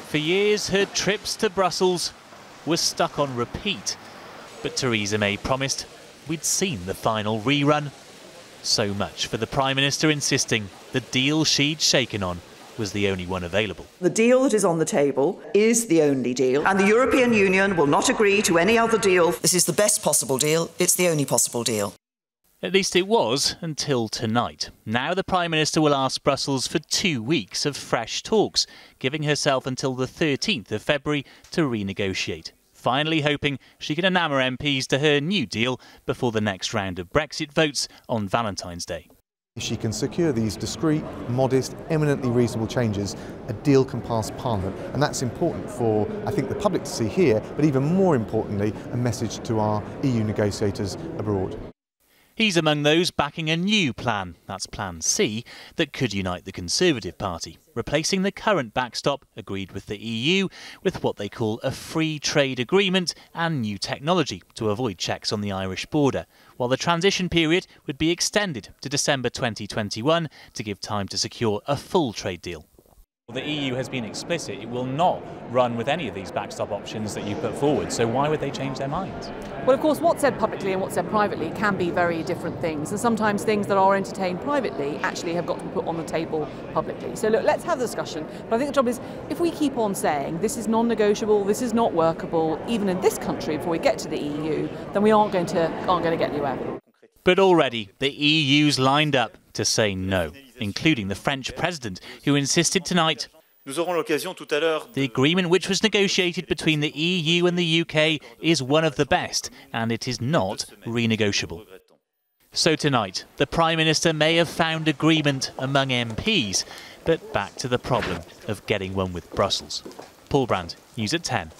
For years, her trips to Brussels were stuck on repeat. But Theresa May promised we'd seen the final rerun. So much for the Prime Minister insisting the deal she'd shaken on was the only one available. The deal that is on the table is the only deal, and the European Union will not agree to any other deal. This is the best possible deal. It's the only possible deal. At least it was until tonight. Now the Prime Minister will ask Brussels for 2 weeks of fresh talks, giving herself until the 13th of February to renegotiate. Finally hoping she can enamour MPs to her new deal before the next round of Brexit votes on Valentine's Day. If she can secure these discreet, modest, eminently reasonable changes, a deal can pass Parliament. And that's important for, I think, the public to see here, but even more importantly, a message to our EU negotiators abroad. He's among those backing a new plan, that's Plan C, that could unite the Conservative Party, replacing the current backstop agreed with the EU with what they call a free trade agreement and new technology to avoid checks on the Irish border, while the transition period would be extended to December 2021 to give time to secure a full trade deal. The EU has been explicit it will not run with any of these backstop options that you put forward, so why would they change their minds? Well, of course, what's said publicly and what's said privately can be very different things, and sometimes things that are entertained privately actually have got to be put on the table publicly. So look, let's have the discussion, but I think the trouble is, if we keep on saying this is non-negotiable, this is not workable, even in this country before we get to the EU, then we aren't going to get anywhere. But already the EU's lined up to say no, including the French president, who insisted tonight the agreement which was negotiated between the EU and the UK is one of the best, and it is not renegotiable. So tonight, the Prime Minister may have found agreement among MPs, but back to the problem of getting one with Brussels. Paul Brandt, News at 10.